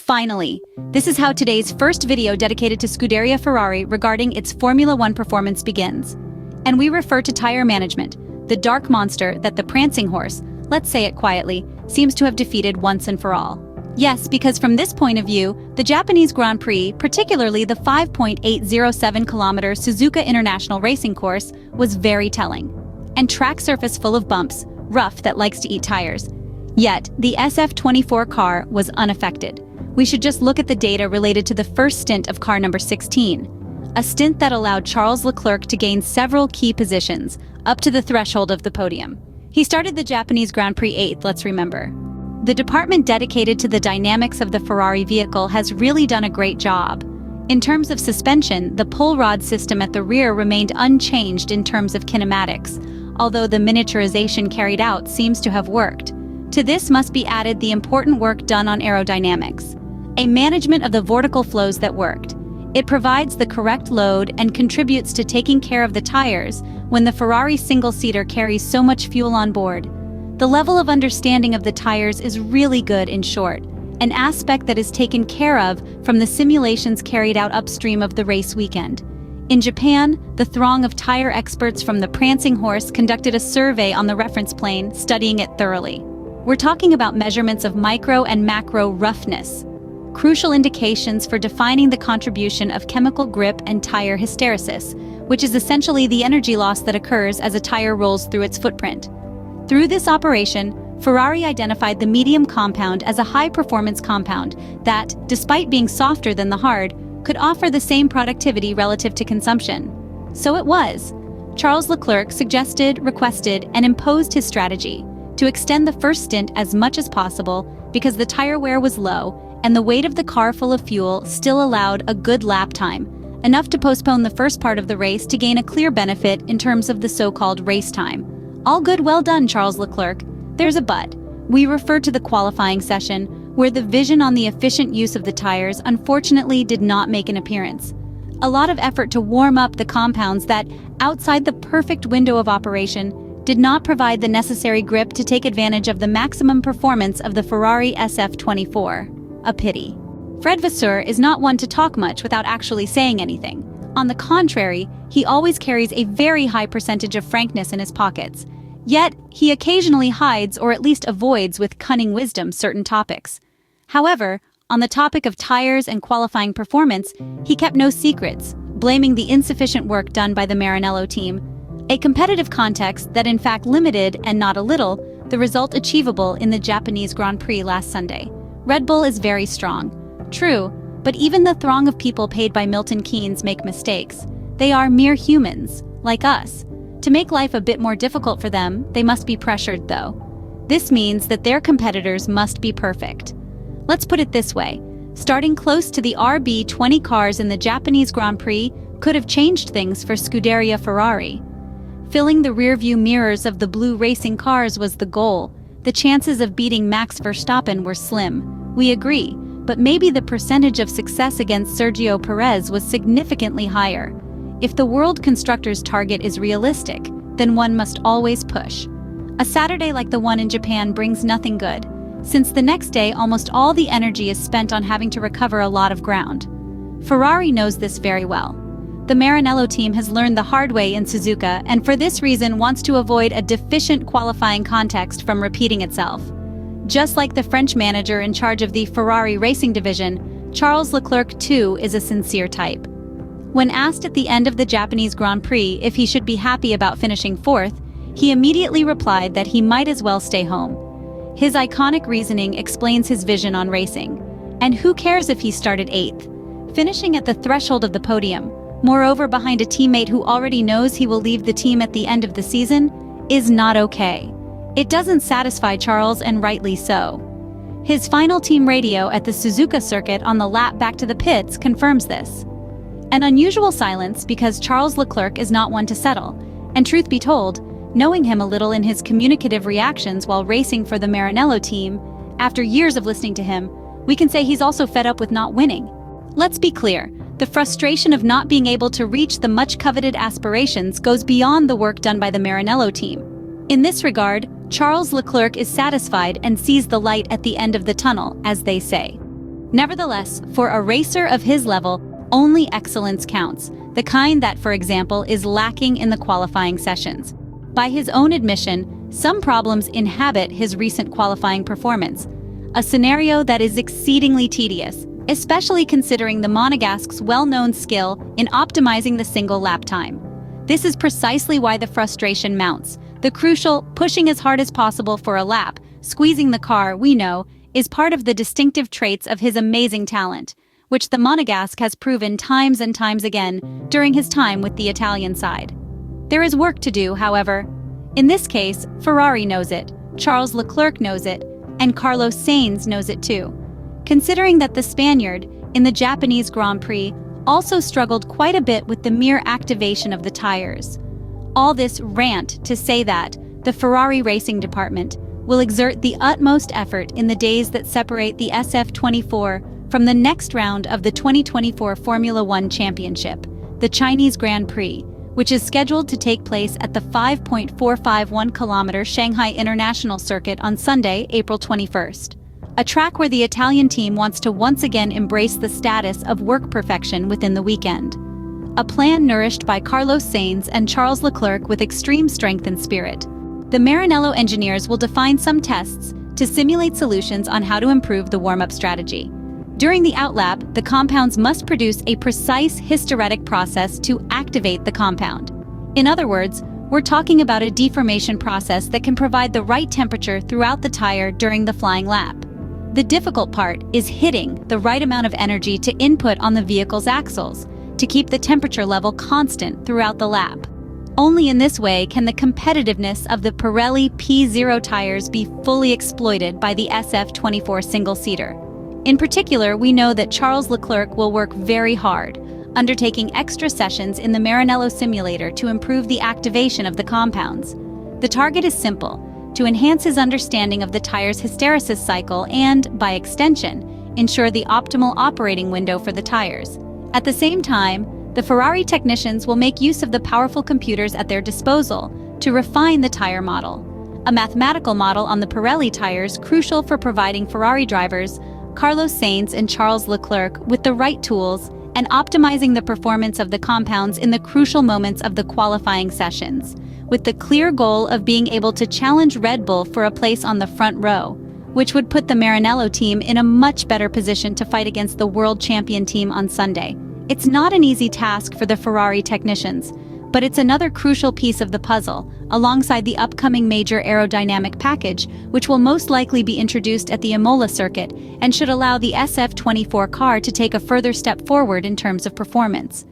Finally, this is how today's first video dedicated to Scuderia Ferrari regarding its Formula One performance begins. And we refer to tire management, the dark monster that the Prancing Horse, let's say it quietly, seems to have defeated once and for all. Yes, because from this point of view, the Japanese Grand Prix, particularly the 5.807-kilometer Suzuka International Racing Course, was very telling. And track surface full of bumps, rough that likes to eat tires. Yet, the SF-24 car was unaffected. We should just look at the data related to the first stint of car number 16, a stint that allowed Charles Leclerc to gain several key positions, up to the threshold of the podium. He started the Japanese Grand Prix 8th, let's remember. The department dedicated to the dynamics of the Ferrari vehicle has really done a great job. In terms of suspension, the pull rod system at the rear remained unchanged in terms of kinematics, although the miniaturization carried out seems to have worked. To this must be added the important work done on aerodynamics, a management of the vortical flows that worked. It provides the correct load and contributes to taking care of the tires when the Ferrari single-seater carries so much fuel on board. The level of understanding of the tires is really good, in short, an aspect that is taken care of from the simulations carried out upstream of the race weekend. In Japan, the throng of tire experts from the Prancing Horse conducted a survey on the reference plane, studying it thoroughly. We're talking about measurements of micro and macro roughness, crucial indications for defining the contribution of chemical grip and tire hysteresis, which is essentially the energy loss that occurs as a tire rolls through its footprint. Through this operation, Ferrari identified the medium compound as a high-performance compound that, despite being softer than the hard, could offer the same productivity relative to consumption. So it was. Charles Leclerc suggested, requested, and imposed his strategy to extend the first stint as much as possible because the tire wear was low and the weight of the car full of fuel still allowed a good lap time, enough to postpone the first part of the race to gain a clear benefit in terms of the so-called race time. All good, well done, Charles Leclerc. There's a but. We refer to the qualifying session, where the vision on the efficient use of the tires unfortunately did not make an appearance. A lot of effort to warm up the compounds that, outside the perfect window of operation, did not provide the necessary grip to take advantage of the maximum performance of the Ferrari SF-24. A pity. Fred Vasseur is not one to talk much without actually saying anything. On the contrary, he always carries a very high percentage of frankness in his pockets. Yet, he occasionally hides or at least avoids with cunning wisdom certain topics. However, on the topic of tires and qualifying performance, he kept no secrets, blaming the insufficient work done by the Maranello team, a competitive context that in fact limited, and not a little, the result achievable in the Japanese Grand Prix last Sunday. Red Bull is very strong. True, but even the throng of people paid by Milton Keynes make mistakes. They are mere humans, like us. To make life a bit more difficult for them, they must be pressured, though. This means that their competitors must be perfect. Let's put it this way. Starting close to the RB20 cars in the Japanese Grand Prix could have changed things for Scuderia Ferrari. Filling the rearview mirrors of the blue racing cars was the goal. The chances of beating Max Verstappen were slim. We agree, but maybe the percentage of success against Sergio Perez was significantly higher. If the World Constructors' target is realistic, then one must always push. A Saturday like the one in Japan brings nothing good, since the next day almost all the energy is spent on having to recover a lot of ground. Ferrari knows this very well. The Maranello team has learned the hard way in Suzuka and for this reason wants to avoid a deficient qualifying context from repeating itself. Just like the French manager in charge of the Ferrari racing division, Charles Leclerc too is a sincere type. When asked at the end of the Japanese Grand Prix if he should be happy about finishing fourth, he immediately replied that he might as well stay home. His iconic reasoning explains his vision on racing. And who cares if he started eighth? Finishing at the threshold of the podium, moreover behind a teammate who already knows he will leave the team at the end of the season, is not okay. It doesn't satisfy Charles, and rightly so. His final team radio at the Suzuka circuit on the lap back to the pits confirms this. An unusual silence because Charles Leclerc is not one to settle, and truth be told, knowing him a little in his communicative reactions while racing for the Maranello team, after years of listening to him, we can say he's also fed up with not winning. Let's be clear, the frustration of not being able to reach the much-coveted aspirations goes beyond the work done by the Maranello team. In this regard, Charles Leclerc is satisfied and sees the light at the end of the tunnel, as they say. Nevertheless, for a racer of his level, only excellence counts, the kind that, for example, is lacking in the qualifying sessions. By his own admission, some problems inhabit his recent qualifying performance, a scenario that is exceedingly tedious, especially considering the Monegasque's well-known skill in optimizing the single lap time. This is precisely why the frustration mounts. The crucial pushing as hard as possible for a lap, squeezing the car, we know, is part of the distinctive traits of his amazing talent, which the Monegasque has proven times and times again during his time with the Italian side. There is work to do, however. In this case, Ferrari knows it, Charles Leclerc knows it, and Carlos Sainz knows it too. Considering that the Spaniard, in the Japanese Grand Prix, also struggled quite a bit with the mere activation of the tires. All this rant to say that the Ferrari racing department will exert the utmost effort in the days that separate the SF-24 from the next round of the 2024 Formula One Championship, the Chinese Grand Prix, which is scheduled to take place at the 5.451-kilometer Shanghai International Circuit on Sunday, April 21st. A track where the Italian team wants to once again embrace the status of work perfection within the weekend. A plan nourished by Carlos Sainz and Charles Leclerc with extreme strength and spirit. The Maranello engineers will define some tests to simulate solutions on how to improve the warm-up strategy. During the outlap, the compounds must produce a precise hysteretic process to activate the compound. In other words, we're talking about a deformation process that can provide the right temperature throughout the tire during the flying lap. The difficult part is hitting the right amount of energy to input on the vehicle's axles to keep the temperature level constant throughout the lap. Only in this way can the competitiveness of the Pirelli P0 tires be fully exploited by the SF-24 single-seater. In particular, we know that Charles Leclerc will work very hard, undertaking extra sessions in the Maranello simulator to improve the activation of the compounds. The target is simple: to enhance his understanding of the tire's hysteresis cycle and, by extension, ensure the optimal operating window for the tires. At the same time, the Ferrari technicians will make use of the powerful computers at their disposal to refine the tire model, a mathematical model on the Pirelli tires crucial for providing Ferrari drivers Carlos Sainz and Charles Leclerc with the right tools and optimizing the performance of the compounds in the crucial moments of the qualifying sessions, with the clear goal of being able to challenge Red Bull for a place on the front row, which would put the Maranello team in a much better position to fight against the world champion team on Sunday. It's not an easy task for the Ferrari technicians, but it's another crucial piece of the puzzle, alongside the upcoming major aerodynamic package, which will most likely be introduced at the Imola circuit and should allow the SF-24 car to take a further step forward in terms of performance.